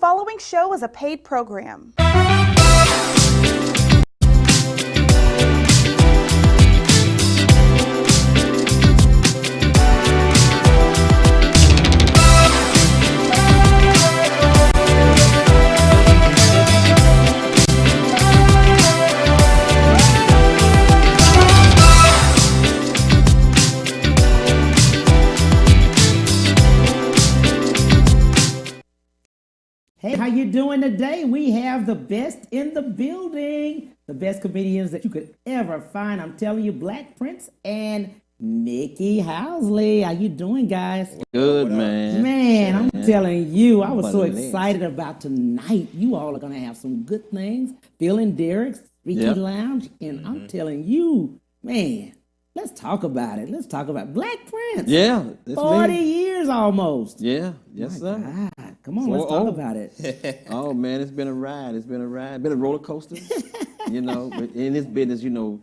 following show is a paid program. Hey, how you doing today? We have the best in the building, the best comedians that you could ever find. I'm telling you, Black Prince and Mickey Housley. How you doing, guys? Good, man. Man, I'm telling you, I was so excited about tonight. You all are going to have some good things. Phil and Derek's Ricky Lounge, and I'm telling you, man, let's talk about it. Let's talk about Black Prince. Yeah. 40 years almost. Yeah. Yes, sir. God. Come on, let's talk about it. Oh, man, it's been a ride. It's been a ride. Been a roller coaster. You know, but in this business, you know,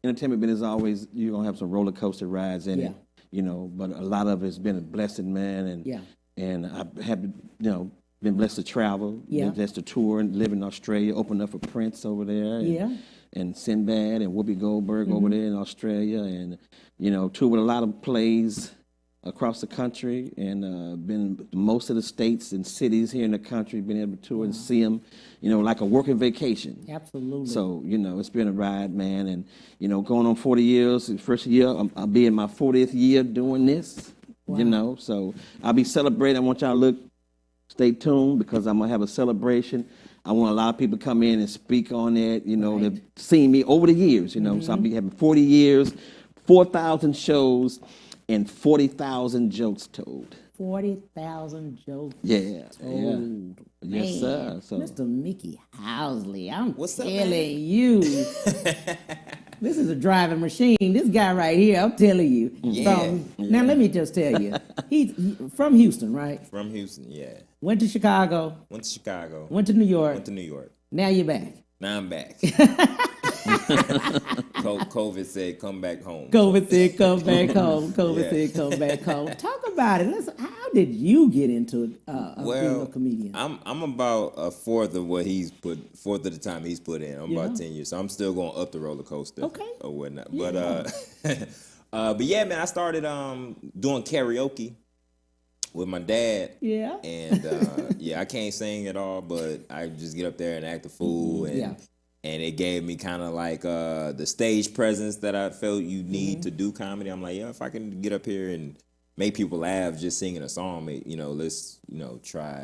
entertainment business always, you're going to have some roller coaster rides in it. You know, but a lot of it's been a blessing, man. And I have, you know, been blessed to travel. Been blessed to tour and live in Australia, open up for Prince over there. And Sinbad and Whoopi Goldberg over there in Australia, and you know, toured with a lot of plays across the country, and been most of the states and cities here in the country. Been able to tour and see them, you know, like a working vacation. Absolutely. So you know, it's been a ride, man, and you know, going on 40 years. First year, I'll be in my 40th year doing this. You know, so I'll be celebrating. I want y'all to stay tuned because I'm gonna have a celebration. I want a lot of people to come in and speak on it, you know, they've seen me over the years, you know, so I'll be having 40 years, 4,000 shows, and 40,000 jokes told. 40,000 jokes told. Yes, sir. So, Mr. Mickey Housley, I'm telling you, this is a driving machine. This guy right here, I'm telling you. Now, let me just tell you, he's from Houston, right? From Houston, yeah. Went to Chicago. Went to Chicago. Went to New York. Went to New York. Now you're back. Now I'm back. COVID said, come back home. COVID said, come back home. COVID said, come back home. Talk about it. How did you get into being a comedian? I'm about a fourth of the time he's put in. I'm about 10 years. So I'm still going up the roller coaster. Okay. Or whatnot. Yeah. But yeah, man, I started doing karaoke with my dad. Yeah. And I can't sing at all, but I just get up there and act a fool. And it gave me kind of like the stage presence that I felt you need to do comedy. I'm like, if I can get up here and make people laugh just singing a song, you know, let's, you know, try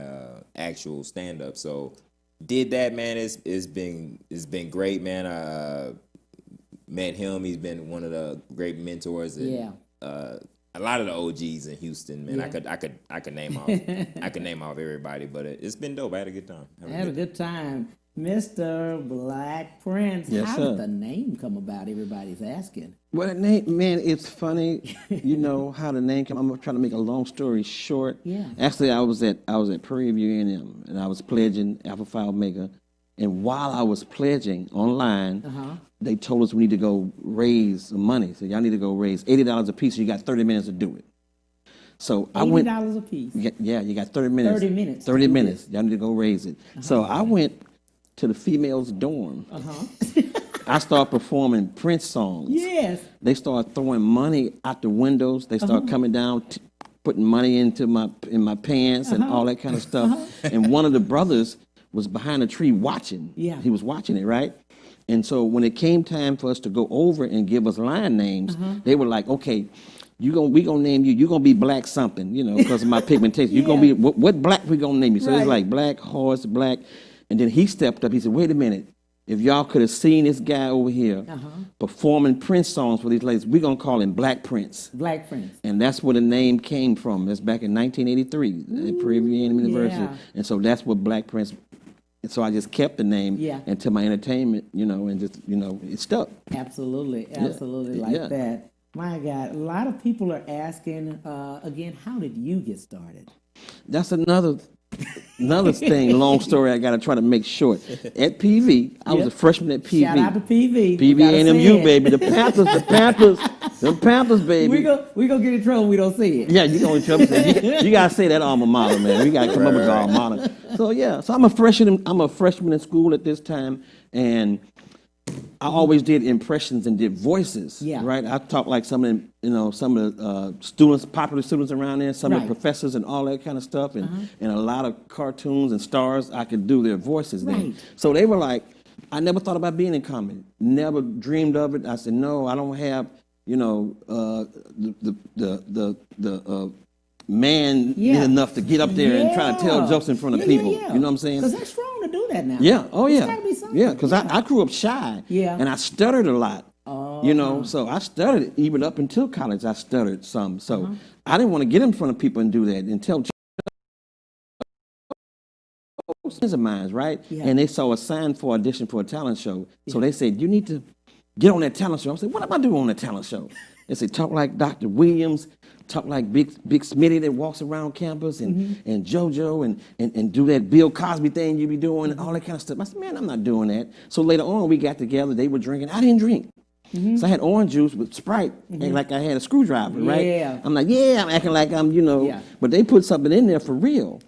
actual stand up. So did that, man. It's been great, man. I met him. He's been one of the great mentors. And, a lot of the OGs in Houston, man. I could name off everybody, but it's been dope. I had a good time. I had a good time. Mr. Black Prince, how did the name come about? Everybody's asking. Well, the name, man, it's funny, you know, how the name came. I'm gonna try to make a long story short. Actually, I was at Prairie View A&M, and I was pledging Alpha Phi Omega. And while I was pledging online, they told us we need to go raise some money. So y'all need to go raise $80 a piece. So you got 30 minutes to do it. So I went. $80 a piece. Yeah, you got 30 minutes. 30 minutes. 30 minutes. Y'all need to go raise it. So I went to the females' dorm. I started performing Prince songs. Yes. They started throwing money out the windows. They started coming down, putting money into my pants and all that kind of stuff. And one of the brothers was behind a tree watching. Yeah. He was watching it, right? And so when it came time for us to go over and give us line names, they were like, okay, we gonna name you. You're gonna be Black something, you know, because of my pigmentation. You're gonna be what Black we gonna name you? So it's like Black Horse, Black. And then he stepped up. He said, wait a minute. If y'all could have seen this guy over here performing Prince songs for these ladies, we're going to call him Black Prince. Black Prince. And that's where the name came from. That's back in 1983 at Prairie View A&M University. And so that's what Black Prince. And so I just kept the name until my entertainment, you know, and just, you know, it stuck. Absolutely like that. My God, a lot of people are asking, again, how did you get started? That's another thing, long story I got to try to make short. At PV, I was a freshman at PV. Shout out to PV. PV A&MU, baby. The Panthers The Panthers, baby. We gonna get in trouble. We don't see it. Yeah, you gonna trouble. You gotta say that alma mater, man. We gotta come up with the alma mater. So yeah, so I'm a freshman in school at this time, and I always did impressions and did voices. Yeah. Right. I talked like some of the students, popular students around there, some of the professors and all that kind of stuff, and a lot of cartoons and stars. I could do their voices then. So they were like, I never thought about being in comedy. Never dreamed of it. I said, no, I don't have, the man enough to get up there and try to tell jokes in front of people. You know what I'm saying? Because that's strong to do that now. Yeah. Oh, yeah. It's gotta be something. Yeah, because I grew up shy. Yeah. And I stuttered a lot. So I stuttered even up until college. I stuttered some. So I didn't want to get in front of people and do that and tell friends of mine, right? Yeah. And they saw a sign for audition for a talent show. So they said, you need to get on that talent show. I said, what am I doing on that talent show? They said, talk like Dr. Williams, talk like Big Smitty that walks around campus, and JoJo, and do that Bill Cosby thing you be doing, and all that kind of stuff. I said, man, I'm not doing that. So later on, we got together. They were drinking. I didn't drink. So I had orange juice with Sprite, acting like I had a screwdriver, right? Yeah. I'm like, I'm acting like I'm, but they put something in there for real,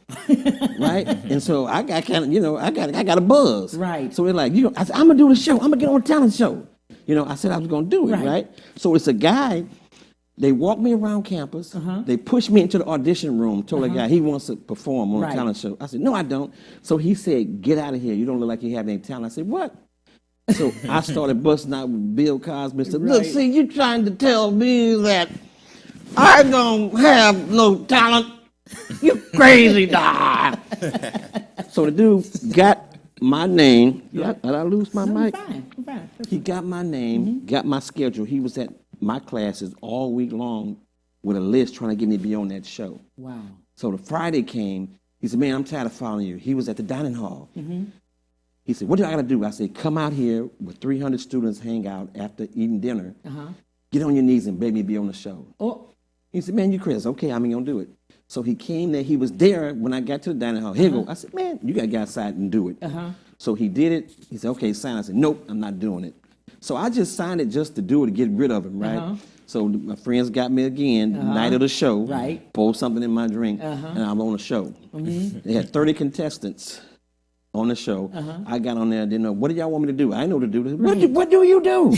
right? And so I got kind of, I got a buzz. Right. So they're like, I said, I'm going to do the show. I'm going to get on a talent show. I said I was going to do it, right? So it's a guy, they walked me around campus. They pushed me into the audition room, told the guy he wants to perform on a talent show. I said, no, I don't. So he said, get out of here. You don't look like you have any talent. I said, what? So I started busting out with Bill Cosby. Said, look, see, you trying to tell me that I don't have no talent? You crazy dog. So the dude got my name. Did I lose my mic? I'm fine. He got my name, got my schedule. He was at my classes all week long with a list trying to get me to be on that show. Wow. So the Friday came. He said, man, I'm tired of following you. He was at the dining hall. He said, what do I got to do? I said, come out here with 300 students, hang out after eating dinner. Get on your knees and beg me to be on the show. Oh. He said, man, you crazy. Okay, I'm going to do it. So he came there. He was there when I got to the dining hall. Here you go. I said, man, you got to get outside and do it. So he did it. He said, okay, sign. I said, nope, I'm not doing it. So I just signed it just to do it, to get rid of him, right? So my friends got me again, night of the show. Poured something in my drink, and I'm on the show. They had 30 contestants on the show. I got on there and didn't know, what do y'all want me to do? I didn't know what to do. What do you do?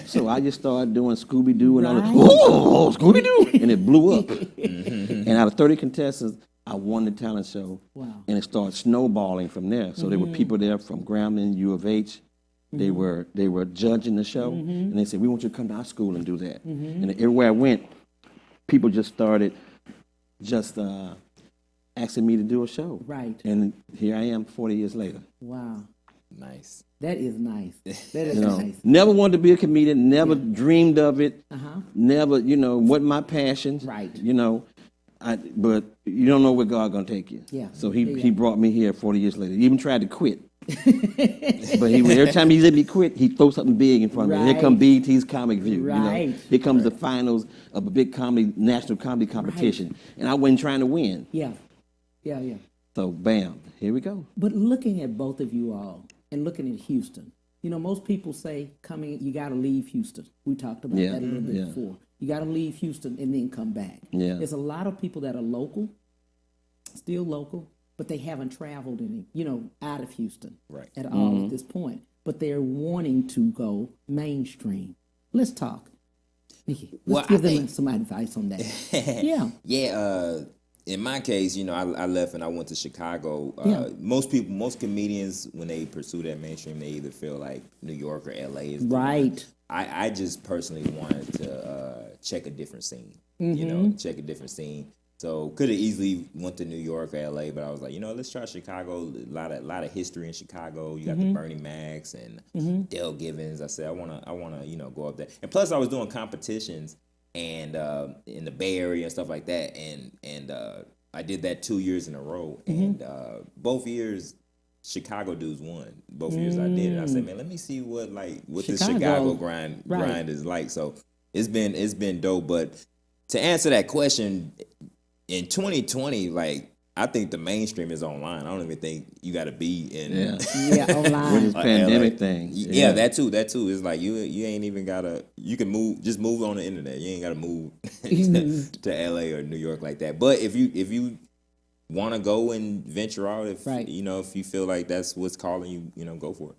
So I just started doing Scooby-Doo and all that. Oh, Scooby-Doo! And it blew up. And out of 30 contestants, I won the talent show. Wow. And it started snowballing from there. So there were people there from Grambling, U of H. They were judging the show. And they said, we want you to come to our school and do that. And everywhere I went, people just started asking me to do a show. Right. And here I am 40 years later. Wow. Nice. That is nice. That is nice. Never wanted to be a comedian, never dreamed of it, never, wasn't my passion. Right. But you don't know where God gonna take you. Yeah. So he brought me here 40 years later. He even tried to quit. But every time he let me quit, he throw something big in front of me. Here come BET's Comic View. Right. Here comes the finals of a big national comedy competition. And I wasn't trying to win. Yeah. So bam, here we go. But looking at both of you all and looking at Houston, most people say you got to leave Houston. We talked about that a little bit before. You got to leave Houston and then come back. Yeah. There's a lot of people that are local, still local, but they haven't traveled any, out of Houston at all at this point. But they're wanting to go mainstream. Let's talk. Nikki, let's give them some advice on that. Yeah. In my case, I left and I went to Chicago. Most comedians, when they pursue that mainstream, they either feel like New York or LA is right. I just personally wanted to check a different scene. Check a different scene. So could have easily went to New York or LA, but I was like, let's try Chicago. A lot of history in Chicago. You got the Bernie Macs and Dale Givens. I said I wanna go up there. And plus I was doing competitions and in the Bay Area and stuff like that, and I did that 2 years in a row, and both years Chicago dudes won. Both years I did it. I said, man, let me see what the Chicago grind is like. So it's been dope. But to answer that question, in 2020, I think the mainstream is online. I don't even think you got to be in. Online. With this pandemic LA. thing. Yeah, that too. It's like you ain't even gotta. You can just move on the internet. You ain't gotta move to LA or New York like that. But if you want to go and venture out, if if you feel like that's what's calling you, go for it.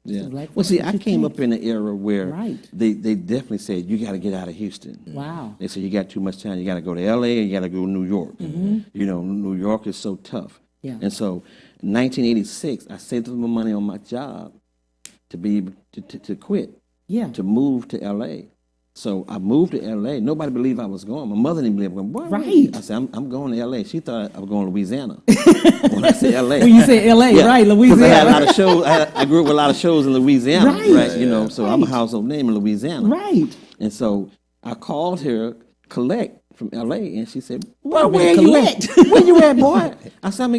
Yeah. Like, well, see, I came up in an era where Right. they definitely said you got to get out of Houston. Wow. They said you got too much time. You got to go to L.A. and you got to go to New York. You know, New York is so tough. Yeah. And so, in 1986, I saved up my money on my job to be able to quit. Yeah. To move to L.A. So I moved to L.A. Nobody believed I was going. My mother didn't believe I was going. Right. I said, I'm going to L.A. She thought I was going to Louisiana. When I said L.A. When you say L.A., right, Louisiana. Because I had a lot of shows. I grew up with a lot of shows in Louisiana. Right. You know, so I'm a household name in Louisiana. Right. And so I called her, Collect, from L.A., and she said, Well, where you at? Collect. Where you at, boy? I said,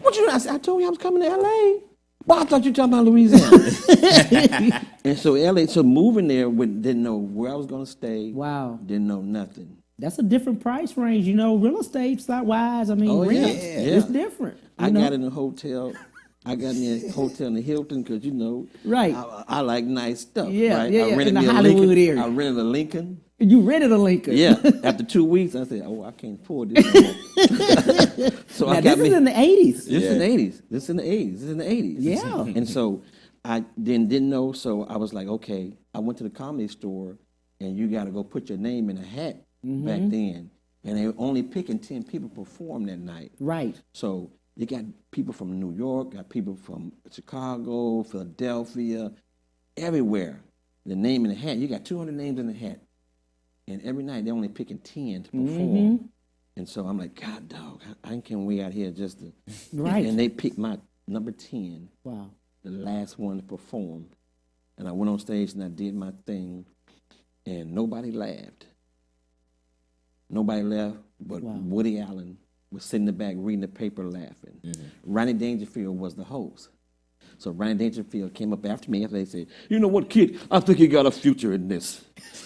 what you? I said, I told you I was coming to L.A. Boy, I thought you were talking about Louisiana. And so L.A., so moving there, didn't know where I was going to stay. Wow. Didn't know nothing. That's a different price range, real estate, wise. I mean, Oh, yeah. rent, Yeah. it's different. I got in a hotel. I got in a hotel in the Hilton because, Right. I like nice stuff. Yeah, right? yeah, I yeah, rented in the me a Hollywood Lincoln. area. I rented a Lincoln. You rented a Lincoln. Yeah. After 2 weeks, I said, I can't afford this no more. So Now, I got this is in the 80s. This is in the 80s. This is in the 80s. This is in the 80s. Yeah. And so I didn't know, so I was like, okay. I went to the Comedy Store, and you got to go put your name in a hat back then. And they were only picking 10 people to perform that night. Right. So you got people from New York, got people from Chicago, Philadelphia, everywhere. The name in the hat. You got 200 names in the hat. And every night they're only picking 10 to perform. And so I'm like, God, dog, I can't wait out here just to. Right. And they picked my number 10, Wow. the last one to perform. And I went on stage and I did my thing. And nobody laughed. Nobody laughed, but Woody Allen was sitting in the back reading the paper laughing. Ronnie Dangerfield was the host. So Ronnie Dangerfield came up after me after they said, you know what, kid, I think you got a future in this.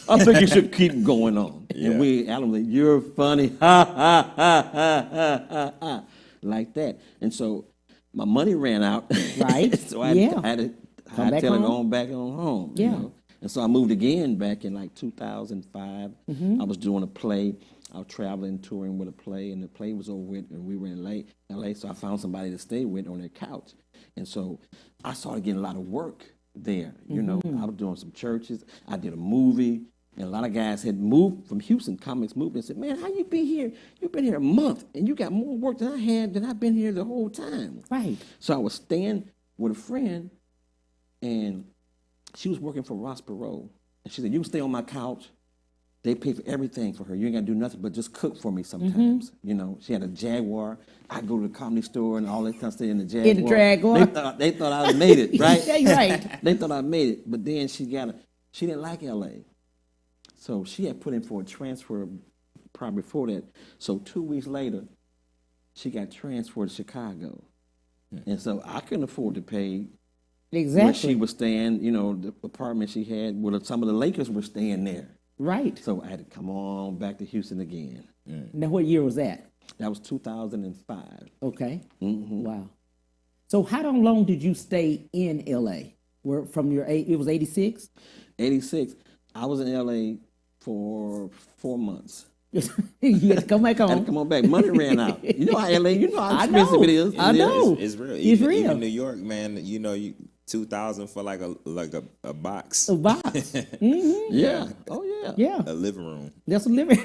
I think you should keep going on. And Allen was like, you're funny, ha, ha, ha, ha, ha, ha, ha, like that. And so my money ran out. Right. So I had to hightail it on back on home. Yeah. You know? And so I moved again back in like 2005. I was doing a play. I was traveling, touring with a play, and the play was over with, and we were in LA, so I found somebody to stay with on their couch. And so I started getting a lot of work there. I was doing some churches. I did a movie, and a lot of guys had moved from Houston, comics moved, and said, man, how you be here? You've been here a month, and you got more work than I had, than I've been here the whole time. Right. So I was staying with a friend, and she was working for Ross Perot. And she said, you can stay on my couch. They pay for everything for her. You ain't got to do nothing but just cook for me sometimes. She had a Jaguar. I go to the Comedy Store and all that kind of stuff in the Jaguar. In the Jaguar. They thought I made it, right? Yeah, right. They thought I made it. But then she didn't like L.A. So she had put in for a transfer probably before that. So 2 weeks later, she got transferred to Chicago. And so I couldn't afford to pay Exactly. where she was staying, the apartment she had, where some of the Lakers were staying there. Right. So I had to come on back to Houston again. Now, what year was that? That was 2005. Okay. Wow. So how long did you stay in L.A.? It was 86? 86. I was in L.A. for 4 months. You had to come back home. I had to come on back. Money ran out. You know how L.A., how expensive it is. I know. It's real. It's real. Even New York, man, you $2,000 for like a box. A box. Yeah. Oh, yeah. Yeah. A living room. That's a living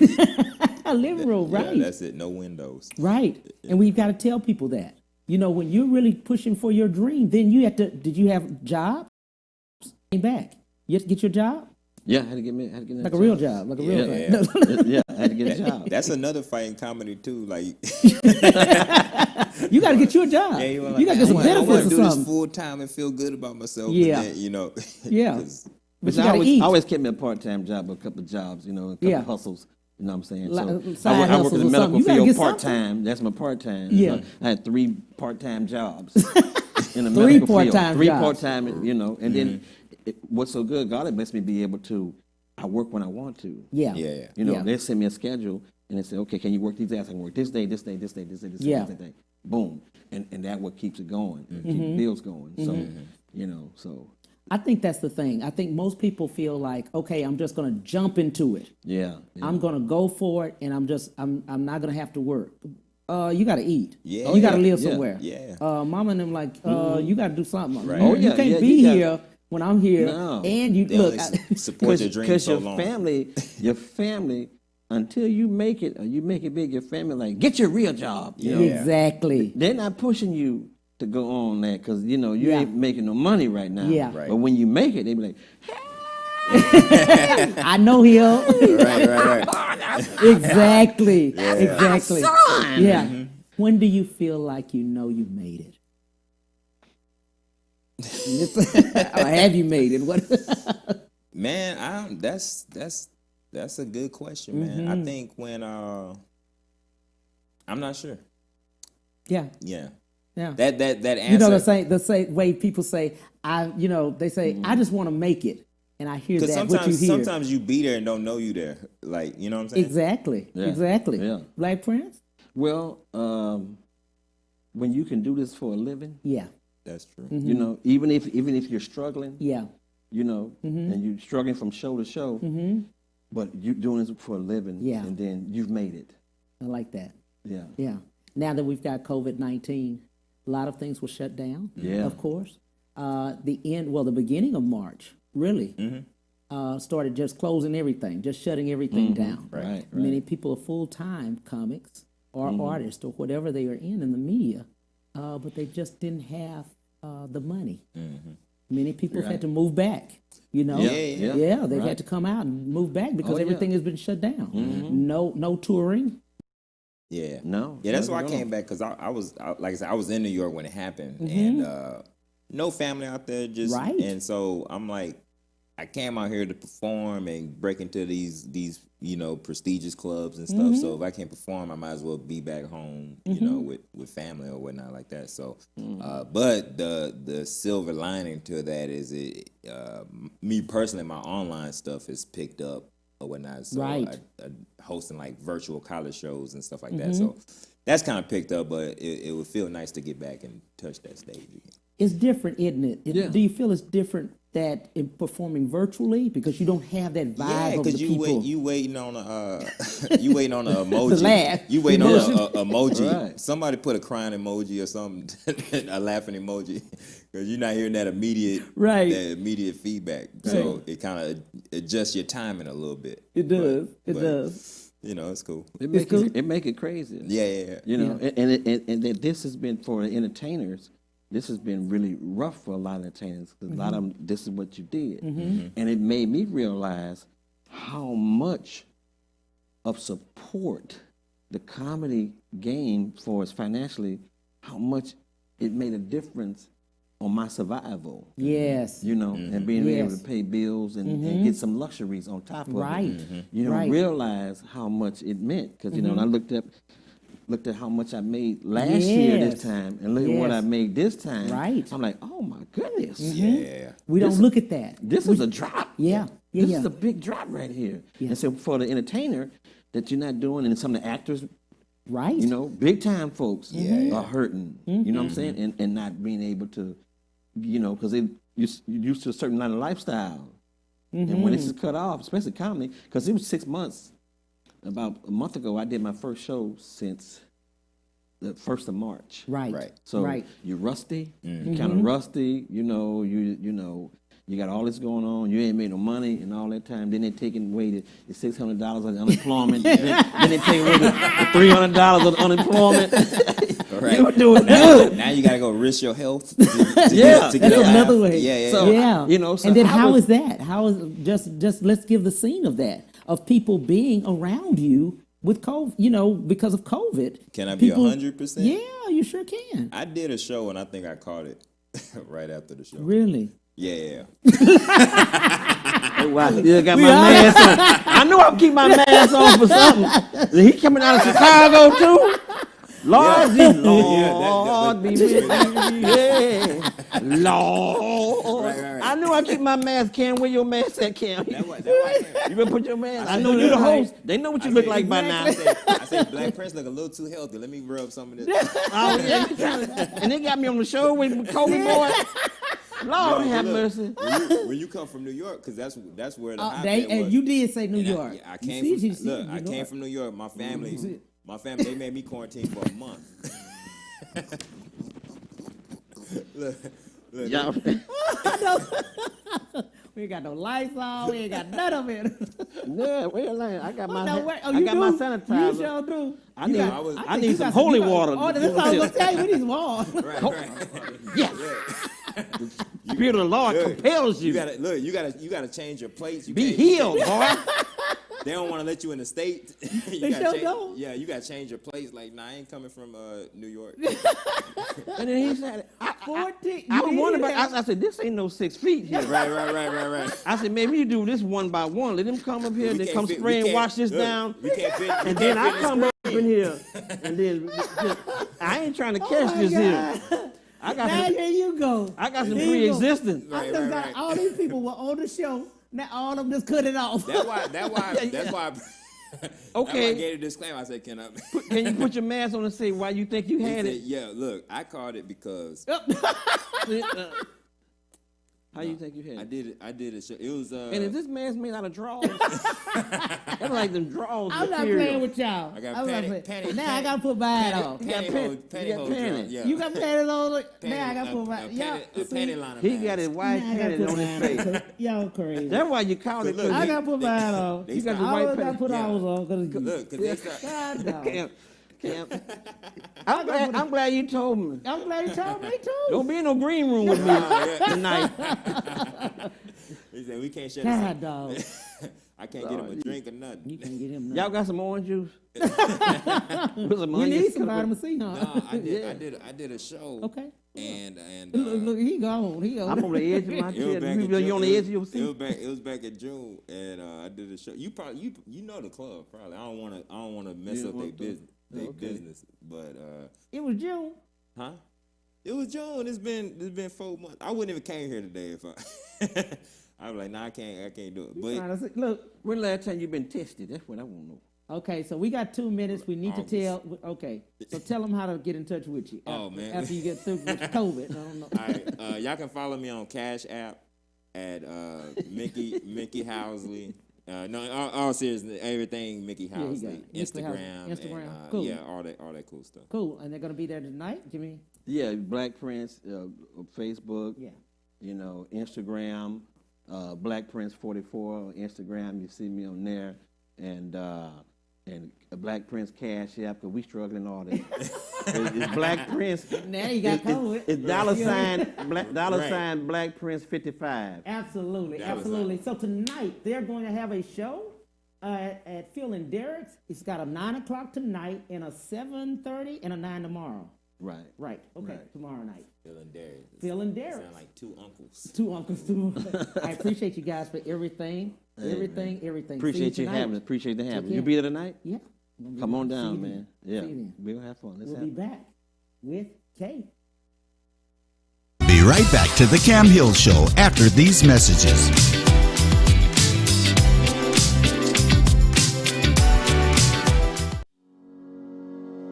a living room, right? Yeah, that's it. No windows. Right. And we've got to tell people that. When you're really pushing for your dream, then did you have jobs? Came back. You had to get your job? Yeah, I had to get Like a real job. Like a real job. Yeah, I had to get a job. That's another fight in comedy too. Like you got to get you a job. Yeah, you got to get some I benefits want or to do something. this full time and feel good about myself. Yeah. But then, Yeah. But you I got to eat. always kept me a part-time job, a couple of jobs, a couple of hustles. You know what I'm saying? Side I work in the hustles or something. medical You gotta field get part-time. That's my part-time. Yeah. I had 3 part-time jobs in the Three medical field. part-time 3 jobs. part-time, and then what's so good, God has blessed me be able to, I work when I want to. Yeah. Yeah. They send me a schedule, and they say, okay, can you work these days? I can work this day, this day, this day, this day, this day, this day. Boom, and that what keeps it going, keep the bills going. So so. I think that's the thing. I think most people feel like, okay, I'm just going to jump into it. Yeah. I'm going to go for it, and I'm not going to have to work. You got to eat. Yeah. You got to live somewhere. Yeah. Mama and them like, you got to do something. Right. You can't be here when I'm here. No. And you look, support your dreams so long. Your family, until you make it, or you make it big, your family like, get your real job. You know? Exactly. They're not pushing you to go on that because you ain't making no money right now. Yeah. Right. But when you make it, they be like, I know him. right. Exactly. Exactly. Yeah. When do you feel like you know you made it? Or have you made it? What? Man, that's a good question, man. I think when I'm not sure. Yeah. Yeah. Yeah. That answer. You know the same way people say they say I just want to make it, and I hear that what you hear. Sometimes you be there and don't know you there. Like, you know what I'm saying? Exactly. Yeah. Exactly. Yeah. Black Prince? Well, when you can do this for a living, yeah, that's true. Even if you're struggling, yeah, and you're struggling from show to show, but you're doing this for a living, and then you've made it. I like that. Yeah. Yeah. Now that we've got COVID-19, a lot of things were shut down. Yeah. Of course. The beginning of March really started just closing everything, just shutting everything down. Right. Many people are full-time comics or artists or whatever they are in the media, but they just didn't have the money. Many people had to move back. They've had to come out and move back because everything has been shut down. No touring. Yeah. No. Yeah, that's why I came back, because I was like I said, I was in New York when it happened, and no family out there, just and so I'm like, I came out here to perform and break into these prestigious clubs and stuff. So if I can't perform, I might as well be back home, with family or whatnot like that. So, but the silver lining to that is me personally, my online stuff has picked up or whatnot. So I hosting like virtual college shows and stuff like that. So that's kind of picked up, but it would feel nice to get back and touch that stage again. It's different, isn't it? Do you feel it's different that in performing virtually because you don't have that vibe of the people? You waiting on you waiting on an emoji. The laugh. You waiting on an emoji. Right. Somebody put a crying emoji or something, a laughing emoji, because you're not hearing that immediate feedback. So it kind of adjusts your timing a little bit. It does. It does. It's cool. It make it crazy. Yeah. And that this has been for the entertainers. This has been really rough for a lot of entertainers because a lot of them, this is what you did. And it made me realize how much of support the comedy gained for us financially, how much it made a difference on my survival. Yes. And being able to pay bills and get some luxuries on top of it. You don't realize how much it meant because, when I looked at how much I made last year this time and look at what I made this time. Right. I'm like, oh my goodness. Yeah. We don't look at that. This is a drop. Yeah. This is a big drop right here. Yeah. And so for the entertainer that you're not doing, and some of the actors, big time folks are hurting. You know what I'm saying? And not being able to, because you're used to a certain kind of lifestyle. And when this is cut off, especially comedy, because it was 6 months. About a month ago, I did my first show since the 1st of March. Right. So you're rusty, you're kind of rusty, you got all this going on, you ain't made no money and all that time. Then they taking away the $600 of unemployment. then they take away the $300 of unemployment. Right. You were doing good. Now you got to go risk your health. That's another way. Yeah. So, so and then how is that? How is just let's give the scene of that. Of people being around you with COVID, because of COVID. Can I be 100%? Yeah, you sure can. I did a show and I think I caught it right after the show. Really? Yeah. Wow, I got my mask on. I knew I'd keep my mask on for something. He coming out of Chicago too? Lord, Lord be with you. Yeah. Lord. Right. I knew I keep my mask. Cam, where your mask at, Cam? That's why I said. You better put your mask. I know you're the host. They know what you look like by now. I said Black Prince look a little too healthy. Let me rub some of this. Oh, yeah. And they got me on the show with Kobe boy. Lord have mercy. When you come from New York, because that's where the hotbed was. And you did say New York. I came from New York. My family, they made me quarantine for a month. look. Y'all. We ain't got no lights on. We ain't got none of it. Yeah, I got my You sanitizer. sure do. I need some holy water. Oh, that's what I was going to tell you. We need water. Right. Yes. The Spirit of the Lord compels you. You gotta change your plates. Be healed, boy. They don't want to let you in the state. They sure don't. Yeah, you gotta change your plates. Like, nah, I ain't coming from New York. And then he said, I was wondering about. I said, this ain't no 6 feet here. Right. I said, maybe you do this one by one. Let them come up here. They come spray and wash this down. We can't fit. And then I come up in here, and then I ain't trying to catch this here. Here you go. I got some pre-existing. I just got all these people were on the show. Now all of them just cut it off. That's why. Okay. That's why I gave a disclaimer. I said, can you put your mask on and say why you think you had it? Yeah, look, I caught it because. How you think you had it? I did it. It was. And is this mask made out of drawers? That's like them drawers. I'm not playing with y'all. I got panty. Now I gotta put mine on. Pantyhose. Yeah. You got panties on. Now I gotta put mine. Panty liner. He got his white panties on his face. Y'all crazy. That's why you caught it. I gotta put mine on. You got the white panties. I gotta put ours on. Look, because they start. Cam. I'm glad you told me. I'm glad you told me too. Don't be in no green room with me tonight. He said we can't share God, dog. I can't get him a drink or nothing. You can't get him nothing. Y'all got some orange juice? You need some vitamin C, huh? No, I did a show. Okay. And look, he gone. I'm on the edge of my chair. You on the edge of your seat? It was back in June, and I did a show. You probably you know the club probably. I don't wanna mess up their business. Business, but it was June. Huh? It was June. It's been 4 months. I wouldn't even came here today if I was like, nah, I can't do it. But look, when last time you been tested? That's what I want to know. Okay, so we got 2 minutes. We need to tell. Okay, so tell them how to get in touch with you. After you get through with COVID. I don't know. All right, y'all can follow me on Cash App at Mickey Housley. No, all seriousness, everything Mickey Housley, Instagram, and, cool. Yeah, all that cool stuff. Cool, and they're gonna be there tonight, Jimmy. Yeah, Black Prince, Facebook. Yeah. You know, Instagram, Black Prince 44 on Instagram. You see me on there, and Black Prince Cash App. Cause we struggling all that. It's Black Prince. Now you got COVID. It's $sign Black Prince 55. Absolutely. So tonight they're going to have a show at Phil and Derek's. It's got a 9 o'clock tonight and a 7:30 and a 9 tomorrow. Right. Okay. Tomorrow night. Phil and Derek. Sound like two uncles. I appreciate you guys for everything. Everything. Appreciate you having us. You be there tonight? Yeah. Come on down, man. Yeah. We're gonna have fun. We'll be back with Kate. Be right back to the Cam Hill Show after these messages.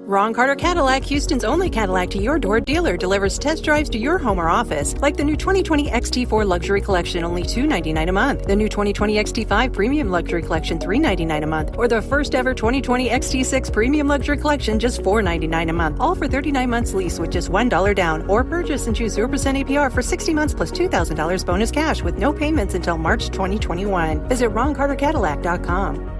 Ron Carter Cadillac, Houston's only Cadillac to your door dealer, delivers test drives to your home or office, like the new 2020 XT4 Luxury Collection, only $299 a month, the new 2020 XT5 Premium Luxury Collection, $399 a month, or the first ever 2020 XT6 Premium Luxury Collection, just $499 a month, all for 39 months lease with just $1 down, or purchase and choose 0% APR for 60 months plus $2,000 bonus cash with no payments until March 2021. Visit RonCarterCadillac.com.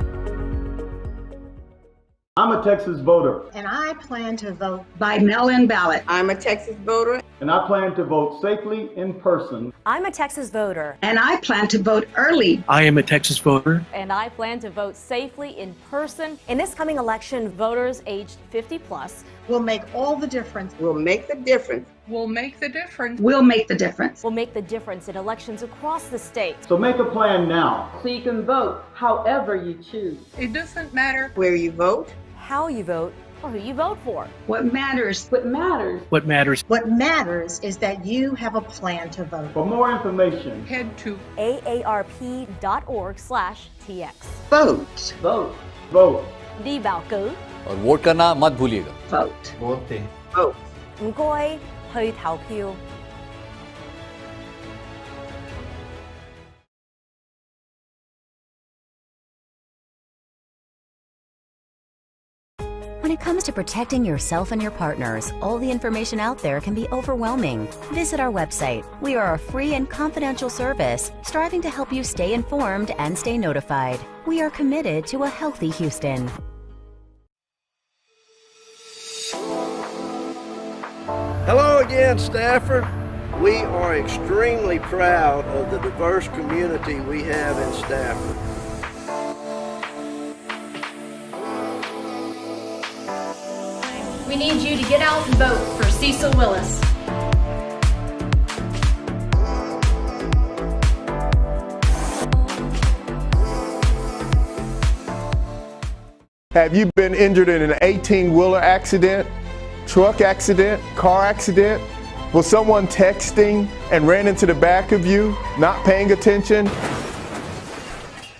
I'm a Texas voter. And I plan to vote by mail-in ballot. I'm a Texas voter. And I plan to vote safely in person. I'm a Texas voter. And I plan to vote early. I am a Texas voter. And I plan to vote safely in person. In this coming election, voters aged 50 plus will make all the difference. Will make the difference. Will make the difference. Will make the difference. Will make the difference in elections across the state. So make a plan now. So you can vote however you choose. It doesn't matter where you vote, how you vote, or who you vote for. What matters? What matters? What matters is that you have a plan to vote. For more information, Head to aarp.org/tx. Vote. vote. Vote. Đi bầu cử. और vote करना मत भूलिएगा। Vote. Vote. Vote. 唔該，去投票。When it comes to protecting yourself and your partners, all the information out there can be overwhelming. Visit our website. We are a free and confidential service striving to help you stay informed and stay notified. We are committed to a healthy Houston. Hello again, Stafford. We are extremely proud of the diverse community we have in Stafford. We need you to get out and vote for Cecil Willis. Have you been injured in an 18-wheeler accident, truck accident, car accident? Was someone texting and ran into the back of you, not paying attention?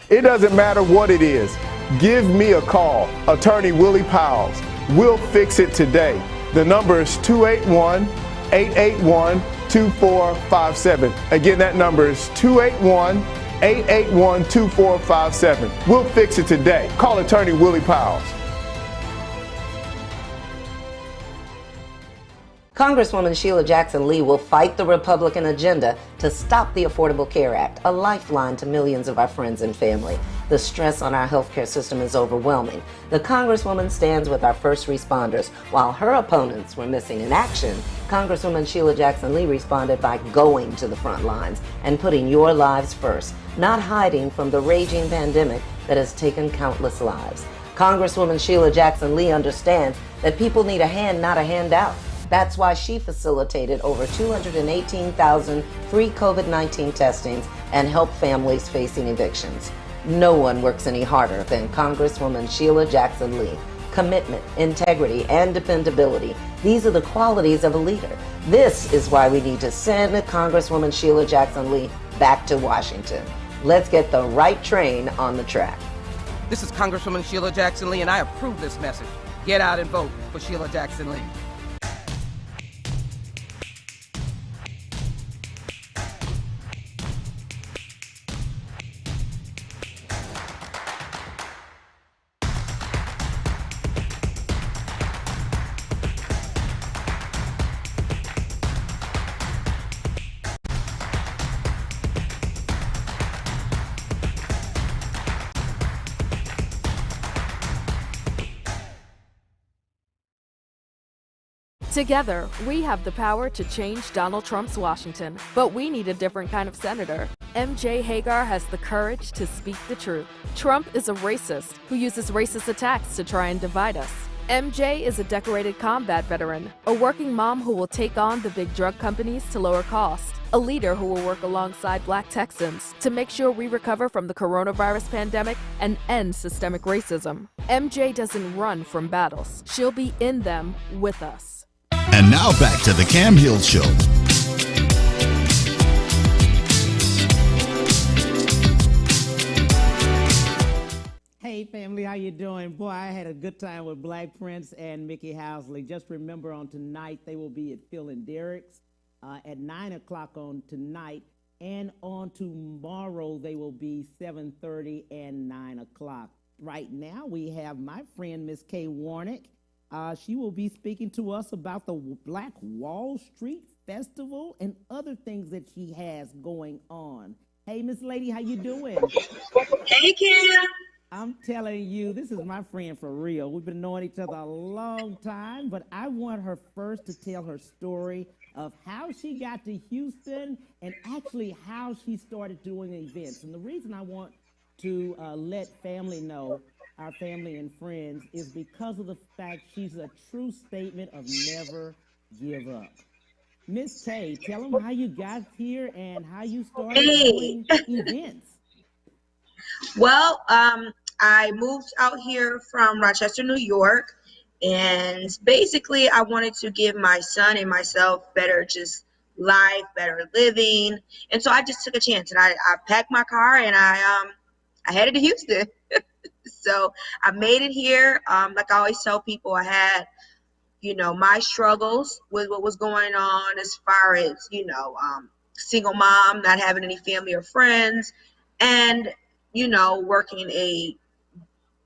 It doesn't matter what it is. Give me a call, Attorney Willie Powells. We'll fix it today. The number is 281-881-2457. Again, that number is 281-881-2457. We'll fix it today. Call Attorney Willie Powells. Congresswoman Sheila Jackson Lee will fight the Republican agenda to stop the Affordable Care Act, a lifeline to millions of our friends and family. The stress on our healthcare system is overwhelming. The Congresswoman stands with our first responders. While her opponents were missing in action, Congresswoman Sheila Jackson Lee responded by going to the front lines and putting your lives first, not hiding from the raging pandemic that has taken countless lives. Congresswoman Sheila Jackson Lee understands that people need a hand, not a handout. That's why she facilitated over 218,000 free COVID-19 testings and helped families facing evictions. No one works any harder than Congresswoman Sheila Jackson Lee. Commitment, integrity, and dependability. These are the qualities of a leader. This is why we need to send Congresswoman Sheila Jackson Lee back to Washington. Let's get the right train on the track. This is Congresswoman Sheila Jackson Lee, and I approve this message. Get out and vote for Sheila Jackson Lee. Together, we have the power to change Donald Trump's Washington, but we need a different kind of senator. MJ Hagar has the courage to speak the truth. Trump is a racist who uses racist attacks to try and divide us. MJ is a decorated combat veteran, a working mom who will take on the big drug companies to lower costs, a leader who will work alongside Black Texans to make sure we recover from the coronavirus pandemic and end systemic racism. MJ doesn't run from battles. She'll be in them with us. And now back to the Cam Hill Show. Hey family, how you doing? Boy, I had a good time with Black Prince and Mickey Housley. Just remember on tonight, they will be at Phil and Derek's at 9 o'clock on tonight. And on tomorrow, they will be 7:30 and 9 o'clock. Right now, we have my friend, Miss Kay Warnick. She will be speaking to us about the Black Wall Street Festival and other things that she has going on. Hey, Miss Lady, how you doing? Hey, Kim. I'm telling you, this is my friend for real. We've been knowing each other a long time, but I want her first to tell her story of how she got to Houston and actually how she started doing events. And the reason I want to let family know, our family and friends, is because of the fact she's a true statement of never give up. Miss Kay, tell them how you got here and how you started doing events. Well, I moved out here from Rochester, New York, And basically I wanted to give my son and myself better just life, better living. And so I just took a chance, and I packed my car, and I headed to Houston. So I made it here. Like I always tell people, I had, my struggles with what was going on as far as, single mom, not having any family or friends, and, working a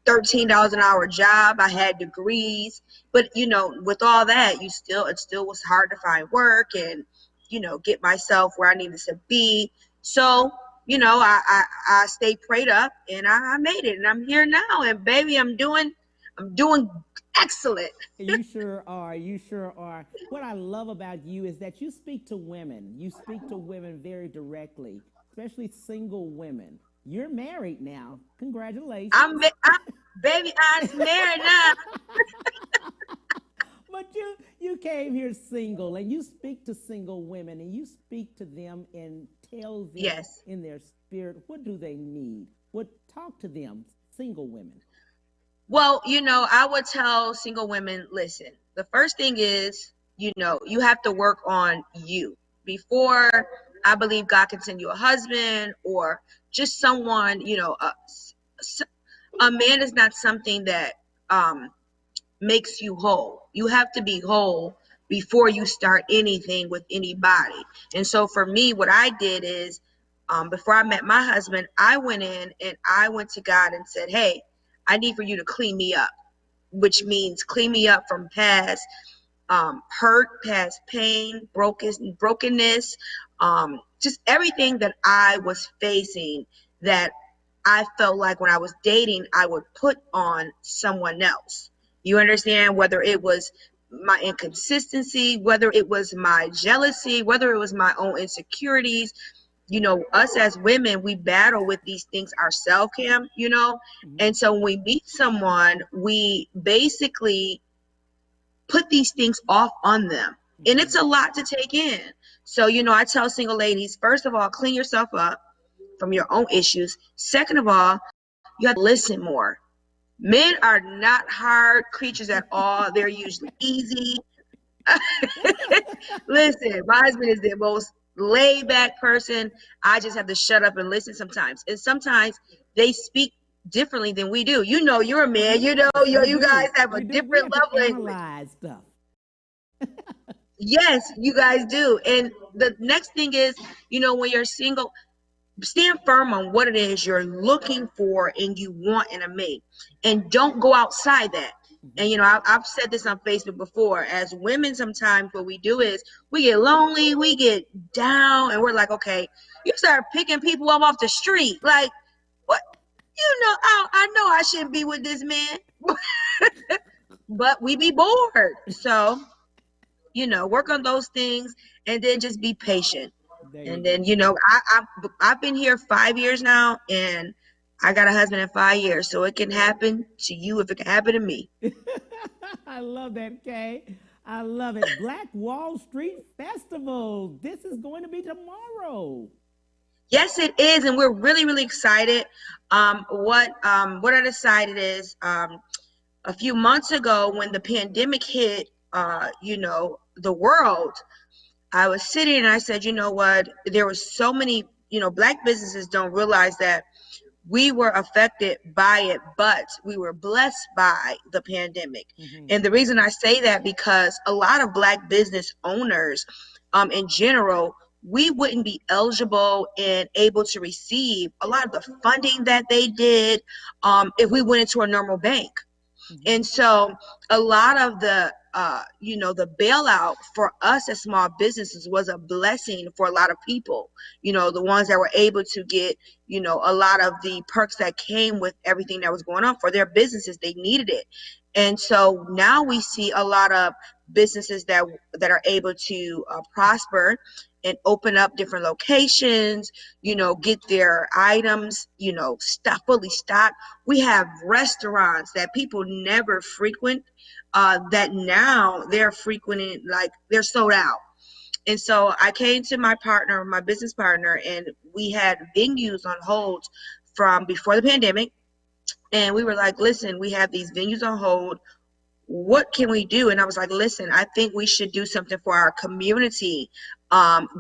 $13 an hour job. I had degrees, but with all that, it still was hard to find work and, get myself where I needed to be. So, I stayed prayed up, and I made it, and I'm here now, and baby, I'm doing excellent. You sure are. You sure are. What I love about you is that you speak to women. You speak to women very directly, especially single women. You're married now. Congratulations. I'm married now. But you came here single, and you speak to single women, and you speak to them and tell them in their spirit, what do they need? Talk to them, single women. Well, I would tell single women, listen, the first thing is, you have to work on you before I believe God can send you a husband or just someone, a man is not something that makes you whole. You have to be whole before you start anything with anybody. And so for me, what I did is, before I met my husband, I went in and I went to God and said, hey, I need for you to clean me up, which means clean me up from past hurt, past pain, brokenness, just everything that I was facing that I felt like when I was dating, I would put on someone else. You understand? Whether it was my inconsistency, whether it was my jealousy, whether it was my own insecurities. Us as women, we battle with these things ourselves, Cam, and so when we meet someone, we basically put these things off on them, and it's a lot to take in. So, I tell single ladies, first of all, clean yourself up from your own issues. Second of all, you have to listen more. Men are not hard creatures at all. They're usually easy. Listen, my husband is the most laid back person. I just have to shut up and listen sometimes. And sometimes they speak differently than we do. You're a man. You guys have a different love language. Analyze stuff. Yes, you guys do. And the next thing is, when you're single, stand firm on what it is you're looking for and you want in a mate, and don't go outside that. And I've said this on Facebook before. As women, sometimes what we do is we get lonely, we get down, and we're like, okay, you start picking people up off the street. Like, what? I know I shouldn't be with this man, but we be bored. So, work on those things, and then just be patient. And then, I've been here 5 years now, and I got a husband in 5 years, so it can happen to you if it can happen to me. I love that, Kay. I love it. Black Wall Street Festival. This is going to be tomorrow. Yes, it is, and we're really, really excited. What I decided is, a few months ago when the pandemic hit, the world, I was sitting and I said, you know what? There was so many, Black businesses don't realize that we were affected by it, but we were blessed by the pandemic. And the reason I say that, because a lot of Black business owners, in general, we wouldn't be eligible and able to receive a lot of the funding that they did if we went into a normal bank. And so a lot of the bailout for us as small businesses was a blessing for a lot of people, the ones that were able to get, a lot of the perks that came with everything that was going on for their businesses. They needed it. And so now we see a lot of businesses that are able to prosper and open up different locations, get their items, fully stocked. We have restaurants that people never frequent, that now they're frequenting, like they're sold out. And so I came to my business partner, and we had venues on hold from before the pandemic. And we were like, listen, we have these venues on hold. what can we do? And I was like, listen, I think we should do something for our community,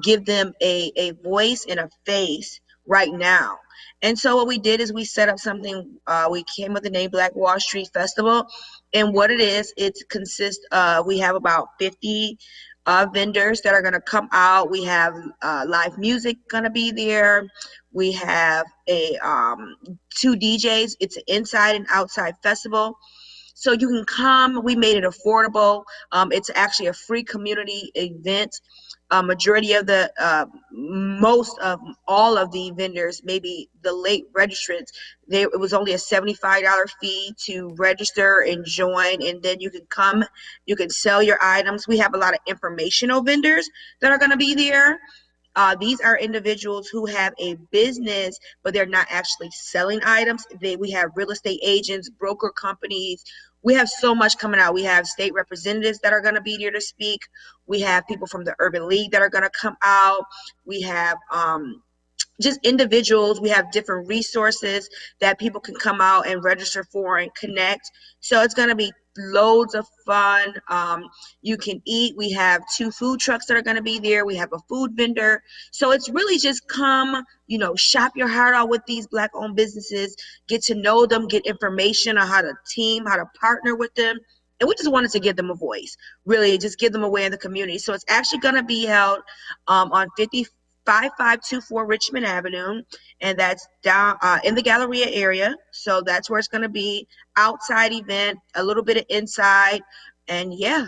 give them a voice and a face right now. And so what we did is we set up something, we came with the name Black Wall Street Festival. And what it is, it consists of, we have about 50 vendors that are going to come out. We have live music going to be there. We have a 2 DJs. It's an inside and outside festival. So you can come. We made it affordable. It's actually a free community event. Majority of the, most of all of the vendors, maybe the late registrants, it was only a $75 fee to register and join, and then you can come, you can sell your items. We have a lot of informational vendors that are going to be there. These are individuals who have a business, but they're not actually selling items. We have real estate agents, broker companies. We have so much coming out. We have state representatives that are going to be here to speak. We have people from the Urban League that are going to come out. We have just individuals. We have different resources that people can come out and register for and connect. So it's going to be loads of fun. You can eat. We have 2 food trucks that are going to be there. We have a food vendor. So it's really just come, shop your heart out with these Black owned businesses, get to know them, get information on how to team, how to partner with them. And we just wanted to give them a voice, really just give them away in the community. So it's actually going to be held on 5524 Richmond Avenue, and that's down in the Galleria area. So that's where it's going to be. Outside event, a little bit of inside, and yeah,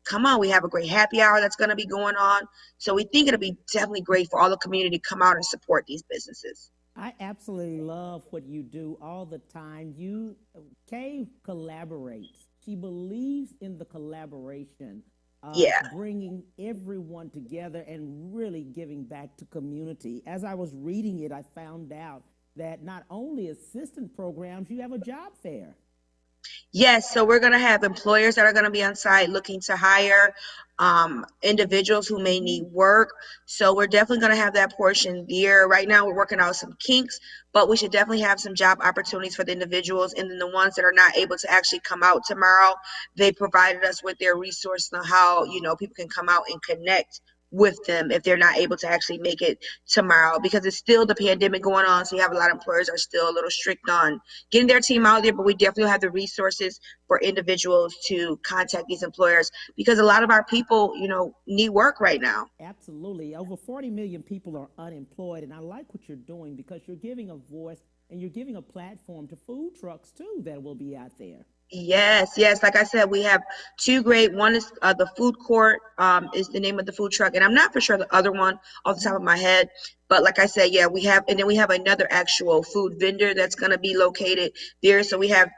come on. We have a great happy hour that's going to be going on. So we think it'll be definitely great for all the community to come out and support these businesses. I absolutely love what you do all the time. Kay collaborates. She believes in the collaboration. Bringing everyone together and really giving back to community. As I was reading it, I found out that not only assistant programs, you have a job fair. Yes, so we're going to have employers that are going to be on site looking to hire individuals who may need work. So we're definitely going to have that portion there. Right now we're working out some kinks, but we should definitely have some job opportunities for the individuals. And then the ones that are not able to actually come out tomorrow, they provided us with their resource on how, people can come out and connect with them if they're not able to actually make it tomorrow, because it's still the pandemic going on. So you have a lot of employers are still a little strict on getting their team out there, but we definitely have the resources for individuals to contact these employers, because a lot of our people, need work right now. Absolutely. Over 40 million people are unemployed. And I like what you're doing, because you're giving a voice and you're giving a platform to food trucks too that will be out there. Yes. Like I said, we have 2 great. One is the food court is the name of the food truck. And I'm not for sure the other one off the top of my head. But like I said, we have, and then we have another actual food vendor that's going to be located there. So we have,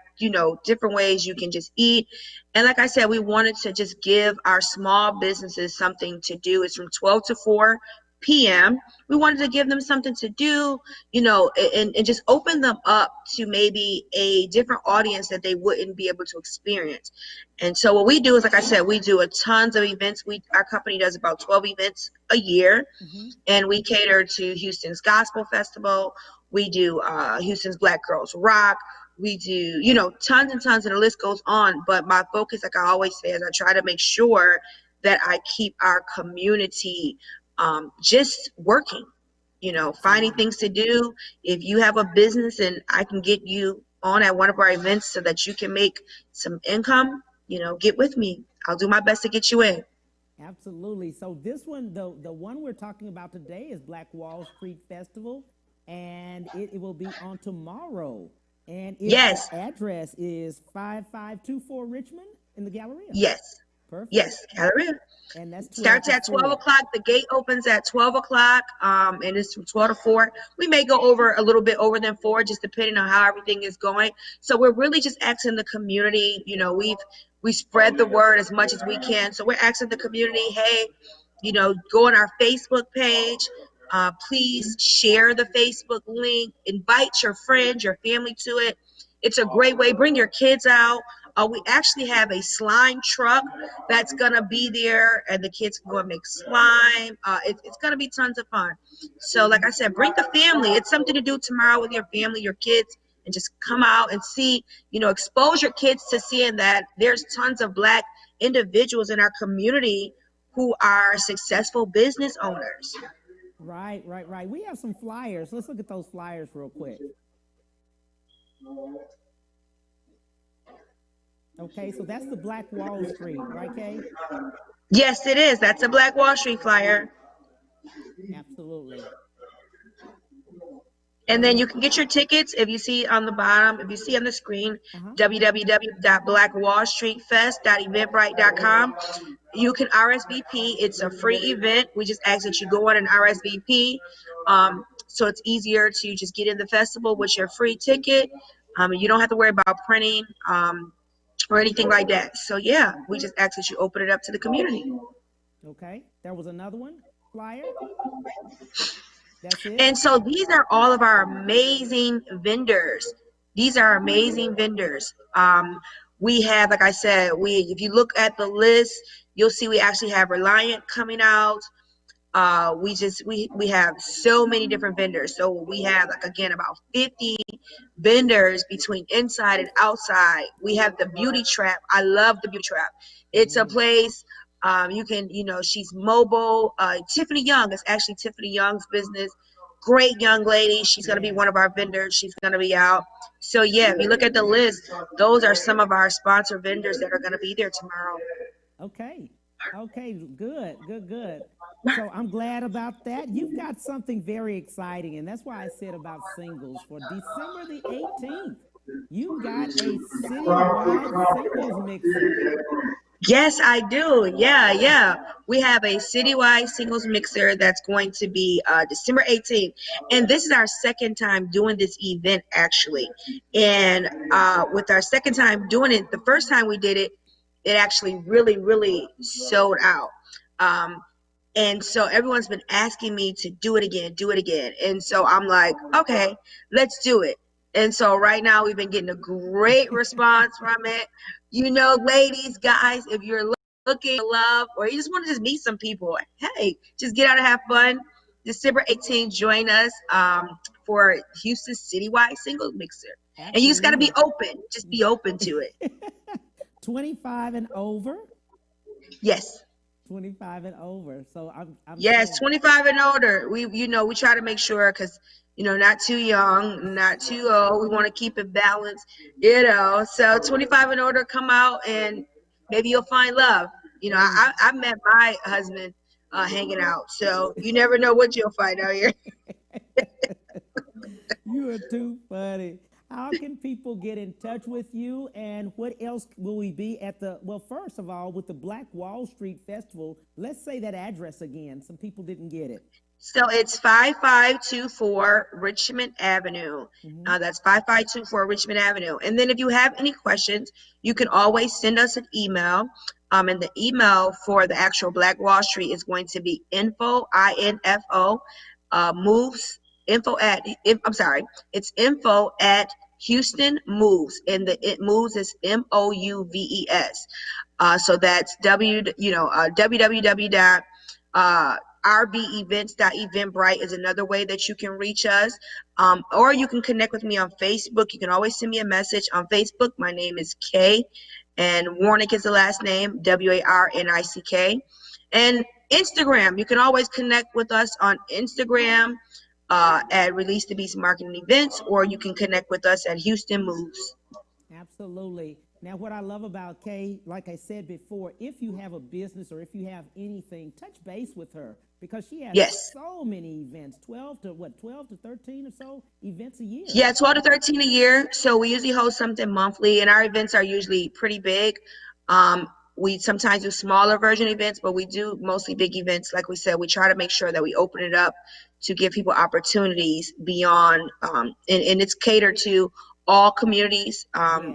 different ways you can just eat. And like I said, we wanted to just give our small businesses something to do. It's from 12 to 4 p.m. We wanted to give them something to do, and just open them up to maybe a different audience that they wouldn't be able to experience. And so what we do is, like I said, we do a tons of events. Our company does about 12 events a year, and we cater to Houston's Gospel Festival. We do Houston's Black Girls Rock. We do, tons and tons, and the list goes on. But my focus, like I always say, is I try to make sure that I keep our community just working, finding things to do. If you have a business and I can get you on at one of our events so that you can make some income, get with me. I'll do my best to get you in. Absolutely. So this one, the one we're talking about today is Black Wall Street Festival, and it will be on tomorrow. And its address is 5524 Richmond in the Galleria. Yes. Perfect. Yes, Galleria. And that's starts at 12 o'clock. The gate opens at 12 o'clock, and it's from 12 to 4. We may go over a little bit over than 4, just depending on how everything is going. So we're really just asking the community, we spread the word as much as we can. So we're asking the community, hey, go on our Facebook page. Please share the Facebook link, invite your friends, your family to it. It's a great way. Bring your kids out. We actually have a slime truck that's going to be there, and the kids can go and make slime. It's going to be tons of fun. So like I said, bring the family. It's something to do tomorrow with your family, your kids. and just come out and see, expose your kids to seeing that there's tons of Black individuals in our community who are successful business owners. Right. We have some flyers. Let's look at those flyers real quick. Okay, so that's the Black Wall Street, right, Kay? Yes, it is. That's a Black Wall Street flyer. Absolutely. And then you can get your tickets if you see on the bottom, if you see on the screen, www.blackwallstreetfest.eventbrite.com. You can RSVP. It's a free event. We just ask that you go on and RSVP. So it's easier to just get in the festival with your free ticket. You don't have to worry about printing or anything like that. So yeah, we just ask that you open it up to the community. Okay, there was another one, flyer. That's it. And so these are all of our amazing vendors. These are amazing vendors. We have, like I said, if you look at the list, you'll see we actually have Reliant coming out. We have so many different vendors. So we have, like, again, about 50 vendors between inside and outside. We have the Beauty Trap. I love the Beauty Trap. It's a place you can, she's mobile. Tiffany Young is actually Tiffany Young's business. Great young lady. She's going to be one of our vendors. She's going to be out. So yeah, if you look at the list, those are some of our sponsor vendors that are going to be there tomorrow. Okay, good. So I'm glad about that. You've got something very exciting, and that's why I said about singles. For December the 18th, you've got a citywide singles mixer. Yes, I do. Yeah. We have a citywide singles mixer that's going to be December 18th. And this is our second time doing this event, actually. And with our second time doing it, the first time we did it, it actually really, really sold out. And so everyone's been asking me to do it again. And so I'm like, okay, let's do it. And so right now we've been getting a great response from it. Ladies, guys, if you're looking for love or you just want to just meet some people, hey, just get out and have fun. December 18th, join us for Houston Citywide Singles Mixer. Absolutely. And you just got to be open. Just be open to it. 25 and over? Yes. 25 and over. So I'm yes, 25 and older. We try to make sure, because not too young, not too old. We want to keep it balanced, So 25 and older, come out and maybe you'll find love. I met my husband hanging out, so you never know what you'll find out here. You are too funny. How can people get in touch with you, and what else will we be at first of all, with the Black Wall Street Festival? Let's say that address again. Some people didn't get it. So it's 5524 Richmond Avenue. That's 5524 Richmond Avenue. And then if you have any questions, you can always send us an email. And the email for the actual Black Wall Street is going to be info at Houston Moves, and it moves is MOUVES. So that's www.rbevents.eventbrite is another way that you can reach us. Or you can connect with me on Facebook. You can always send me a message on Facebook. My name is Kay, and Warnick is the last name, WARNICK. And Instagram, you can always connect with us on Instagram at Release the Beast Marketing Events, or you can connect with us at Houston Moves. Absolutely. Now, what I love about Kay, like I said before, if you have a business or if you have anything, touch base with her, because she has so many events, 12 to 13 or so events a year. Yeah, 12 to 13 a year. So we usually host something monthly, and our events are usually pretty big. We sometimes do smaller version events, but we do mostly big events. Like we said, we try to make sure that we open it up to give people opportunities beyond, and it's catered to all communities.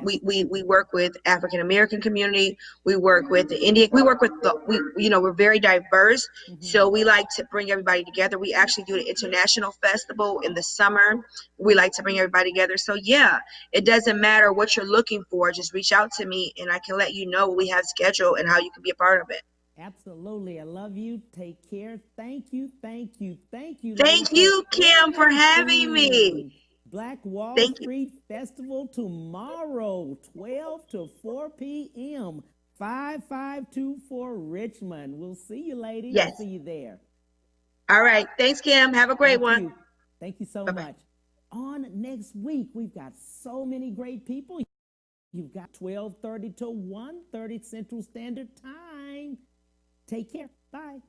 We work with African American community. We work with the Indian. We work with we're very diverse. So we like to bring everybody together. We actually do an international festival in the summer. We like to bring everybody together. So yeah, it doesn't matter what you're looking for. Just reach out to me, and I can let you know what we have scheduled and how you can be a part of it. Absolutely. I love you. Take care. Thank you. Thank you, Kim, for having me. Black Wall Thank Street Festival tomorrow, 12 to 4 p.m., 5524 Richmond. We'll see you, ladies. Yes. We'll see you there. All right. Thanks, Kim. Have a great one. Thank you so Bye-bye. much. On next week, we've got so many great people. You've got 12:30 to 1:30 Central Standard Time. Take care. Bye.